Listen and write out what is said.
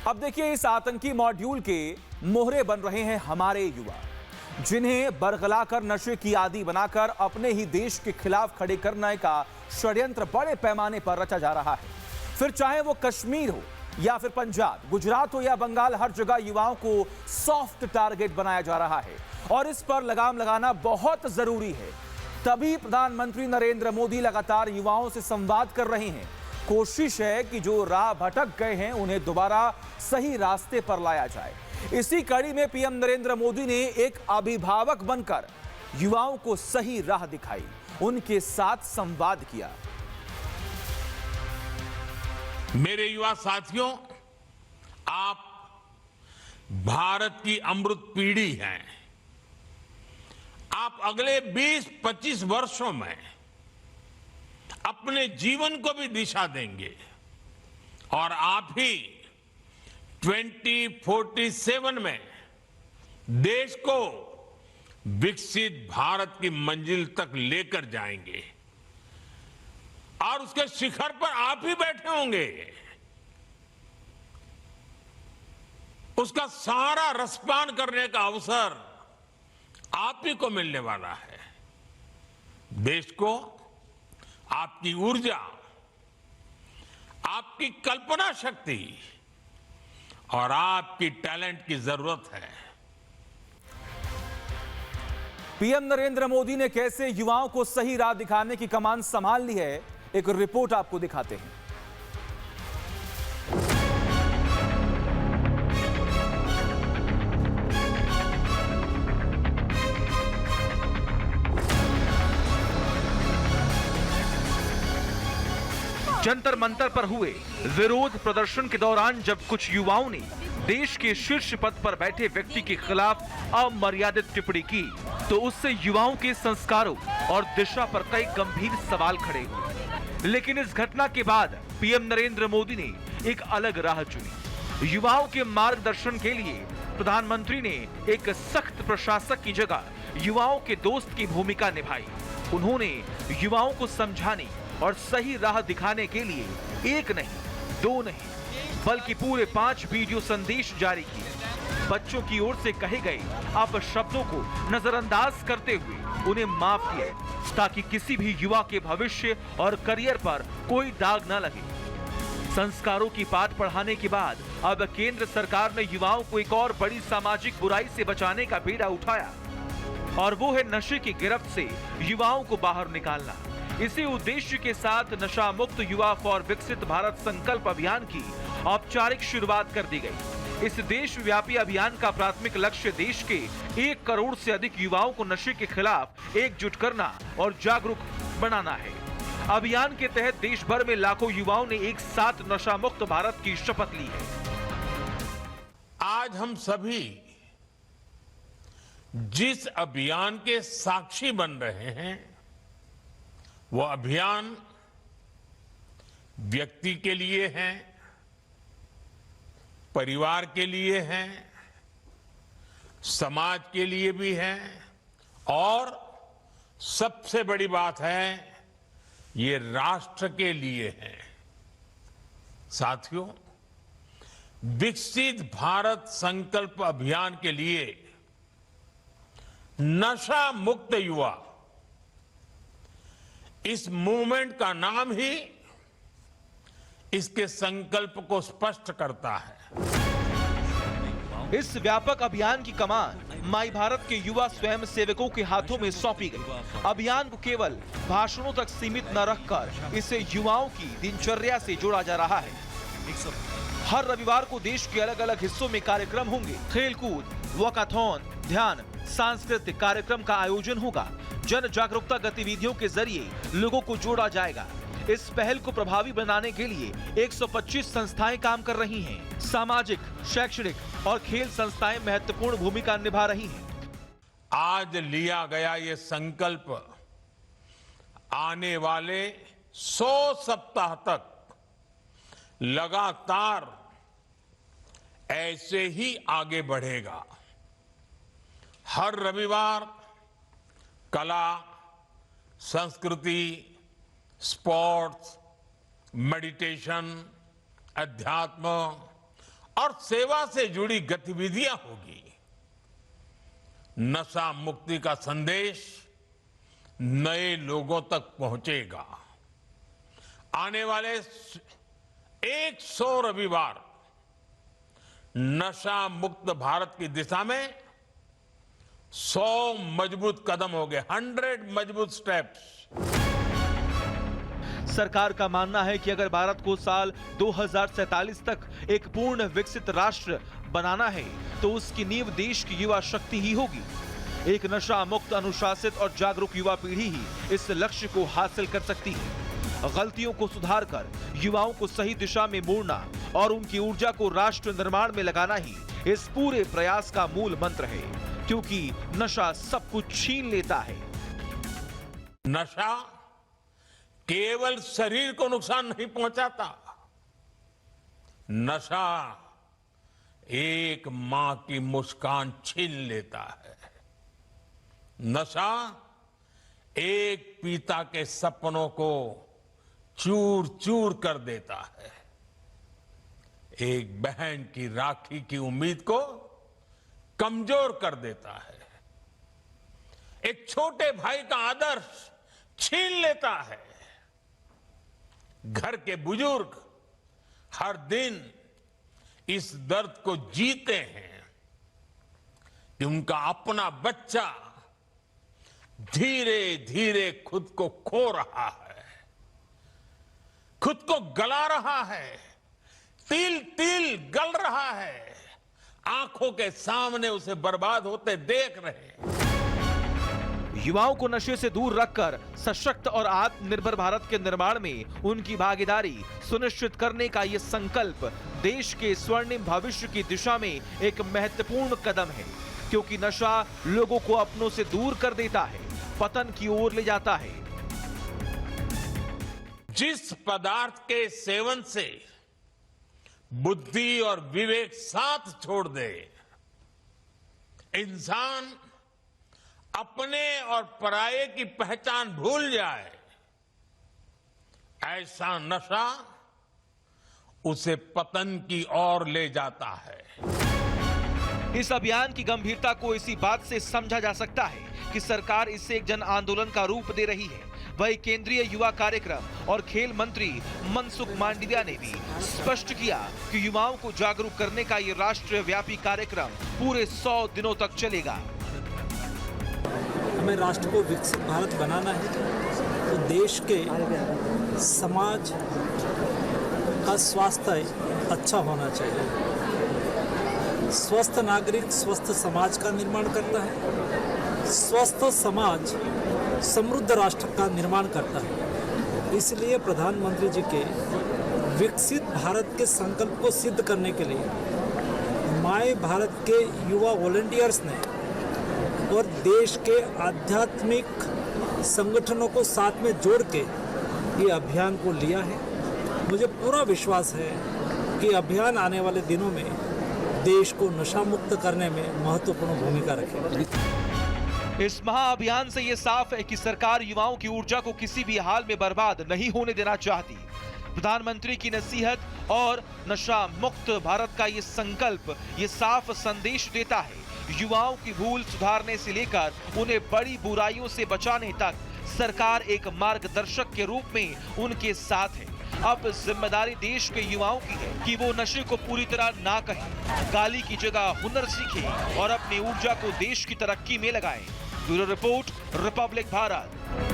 अब देखिए, इस आतंकी मॉड्यूल के मोहरे बन रहे हैं हमारे युवा, जिन्हें बरगलाकर नशे की आदी बनाकर अपने ही देश के खिलाफ खड़े करने का षड्यंत्र बड़े पैमाने पर रचा जा रहा है। फिर चाहे वो कश्मीर हो या फिर पंजाब, गुजरात हो या बंगाल, हर जगह युवाओं को सॉफ्ट टारगेट बनाया जा रहा है और इस पर लगाम लगाना बहुत जरूरी है। तभी प्रधानमंत्री नरेंद्र मोदी लगातार युवाओं से संवाद कर रहे हैं। कोशिश है कि जो राह भटक गए हैं उन्हें दोबारा सही रास्ते पर लाया जाए। इसी कड़ी में पीएम नरेंद्र मोदी ने एक अभिभावक बनकर युवाओं को सही राह दिखाई, उनके साथ संवाद किया। मेरे युवा साथियों, आप भारत की अमृत पीढ़ी हैं। आप अगले 20-25 वर्षों में अपने जीवन को भी दिशा देंगे और आप ही 2047 में देश को विकसित भारत की मंजिल तक लेकर जाएंगे और उसके शिखर पर आप ही बैठे होंगे। उसका सारा रसपान करने का अवसर आप ही को मिलने वाला है। देश को आपकी ऊर्जा, आपकी कल्पना शक्ति और आपकी टैलेंट की जरूरत है। पीएम नरेंद्र मोदी ने कैसे युवाओं को सही राह दिखाने की कमान संभाल ली है, एक रिपोर्ट आपको दिखाते हैं। जंतर मंतर पर हुए विरोध प्रदर्शन के दौरान जब कुछ युवाओं ने देश के शीर्ष पद पर बैठे व्यक्ति के खिलाफ अमर्यादित टिप्पणी की, तो उससे युवाओं के संस्कारों और दिशा पर कई गंभीर सवाल खड़े हुए। लेकिन इस घटना के बाद पीएम नरेंद्र मोदी ने एक अलग राह चुनी। युवाओं के मार्गदर्शन के लिए प्रधानमंत्री ने एक सख्त प्रशासक की जगह युवाओं के दोस्त की भूमिका निभाई। उन्होंने युवाओं को समझाने और सही राह दिखाने के लिए एक नहीं, दो नहीं, बल्कि पूरे 5 वीडियो संदेश जारी किए। बच्चों की ओर से कहे गए अपशब्दों को नजरअंदाज करते हुए उन्हें माफ किया, ताकि किसी भी युवा के भविष्य और करियर पर कोई दाग न लगे। संस्कारों की पाठ पढ़ाने के बाद अब केंद्र सरकार ने युवाओं को एक और बड़ी सामाजिक बुराई से बचाने का बीड़ा उठाया, और वो है नशे की गिरफ्त से युवाओं को बाहर निकालना। इसी उद्देश्य के साथ नशा मुक्त युवा फॉर विकसित भारत संकल्प अभियान की औपचारिक शुरुआत कर दी गई। इस देशव्यापी अभियान का प्राथमिक लक्ष्य देश के 1 करोड़ से अधिक युवाओं को नशे के खिलाफ एकजुट करना और जागरूक बनाना है। अभियान के तहत देश भर में लाखों युवाओं ने एक साथ नशा मुक्त भारत की शपथ ली है। आज हम सभी जिस अभियान के साक्षी बन रहे हैं, वो अभियान व्यक्ति के लिए है, परिवार के लिए है, समाज के लिए भी है और सबसे बड़ी बात है, ये राष्ट्र के लिए है। साथियों, विकसित भारत संकल्प अभियान के लिए नशा मुक्त युवा, इस मूवमेंट का नाम ही इसके संकल्प को स्पष्ट करता है। इस व्यापक अभियान की कमान माई भारत के युवा स्वयं सेवकों के हाथों में सौंपी गई। अभियान को केवल भाषणों तक सीमित न रखकर इसे युवाओं की दिनचर्या से जोड़ा जा रहा है। हर रविवार को देश के अलग अलग हिस्सों में कार्यक्रम होंगे। खेलकूद, वॉकाथॉन, ध्यान, सांस्कृतिक कार्यक्रम का आयोजन होगा। जन जागरूकता गतिविधियों के जरिए लोगों को जोड़ा जाएगा। इस पहल को प्रभावी बनाने के लिए 125 संस्थाएं काम कर रही हैं। सामाजिक, शैक्षणिक और खेल संस्थाएं महत्वपूर्ण भूमिका निभा रही हैं। आज लिया गया ये संकल्प आने वाले 100 सप्ताह तक लगातार ऐसे ही आगे बढ़ेगा। हर रविवार कला, संस्कृति, स्पोर्ट्स, मेडिटेशन, अध्यात्म और सेवा से जुड़ी गतिविधियां होगी। नशा मुक्ति का संदेश नए लोगों तक पहुंचेगा। आने वाले 100 रविवार नशा मुक्त भारत की दिशा में 100 मजबूत कदम हो गए, 100 मजबूत स्टेप्स। सरकार का मानना है कि अगर भारत को साल 2047 तक एक पूर्ण विकसित राष्ट्र बनाना है तो उसकी नींव देश की युवा शक्ति ही होगी। एक नशा मुक्त, अनुशासित और जागरूक युवा पीढ़ी ही इस लक्ष्य को हासिल कर सकती है। गलतियों को सुधारकर युवाओं को सही दिशा में मोड़ना और उनकी ऊर्जा को राष्ट्र निर्माण में लगाना ही इस पूरे प्रयास का मूल मंत्र है, क्योंकि नशा सब कुछ छीन लेता है। नशा केवल शरीर को नुकसान नहीं पहुंचाता, नशा एक मां की मुस्कान छीन लेता है। नशा एक पिता के सपनों को चूर चूर कर देता है। एक बहन की राखी की उम्मीद को कमजोर कर देता है। एक छोटे भाई का आदर्श छीन लेता है। घर के बुजुर्ग हर दिन इस दर्द को जीते हैं कि उनका अपना बच्चा धीरे धीरे खुद को खो रहा है, खुद को गला रहा है, तिल तिल गल रहा है, आंखों के सामने उसे बर्बाद होते देख रहे हैं। युवाओं को नशे से दूर रखकर सशक्त और आत्मनिर्भर भारत के निर्माण में उनकी भागीदारी सुनिश्चित करने का यह संकल्प देश के स्वर्णिम भविष्य की दिशा में एक महत्वपूर्ण कदम है, क्योंकि नशा लोगों को अपनों से दूर कर देता है, पतन की ओर ले जाता है। जिस पदार्थ के सेवन से बुद्धि और विवेक साथ छोड़ दे, इंसान अपने और पराये की पहचान भूल जाए, ऐसा नशा उसे पतन की ओर ले जाता है। इस अभियान की गंभीरता को इसी बात से समझा जा सकता है कि सरकार इसे एक जन आंदोलन का रूप दे रही है। वही केंद्रीय युवा कार्यक्रम और खेल मंत्री मनसुख मांडविया ने भी स्पष्ट किया कि युवाओं को जागरूक करने का ये राष्ट्रव्यापी कार्यक्रम पूरे 100 दिनों तक चलेगा। हमें राष्ट्र को विकसित भारत बनाना है तो देश के समाज का स्वास्थ्य अच्छा होना चाहिए। स्वस्थ नागरिक स्वस्थ समाज का निर्माण करता है, स्वस्थ समाज समृद्ध राष्ट्र का निर्माण करता है। इसलिए प्रधानमंत्री जी के विकसित भारत के संकल्प को सिद्ध करने के लिए माय भारत के युवा वॉलंटियर्स ने और देश के आध्यात्मिक संगठनों को साथ में जोड़ के ये अभियान को लिया है। मुझे पूरा विश्वास है कि अभियान आने वाले दिनों में देश को नशा मुक्त करने में महत्वपूर्ण भूमिका रखेगा। इस महाअभियान से ये साफ है कि सरकार युवाओं की ऊर्जा को किसी भी हाल में बर्बाद नहीं होने देना चाहती। प्रधानमंत्री की नसीहत और नशा मुक्त भारत का ये संकल्प ये साफ संदेश देता है, युवाओं की भूल सुधारने से लेकर उन्हें बड़ी बुराइयों से बचाने तक सरकार एक मार्गदर्शक के रूप में उनके साथ है। अब जिम्मेदारी देश के युवाओं की है कि वो नशे को पूरी तरह ना कहें, गाली की जगह हुनर सीखें और अपनी ऊर्जा को देश की तरक्की में लगाएं। Bureau report, Republic Bharat.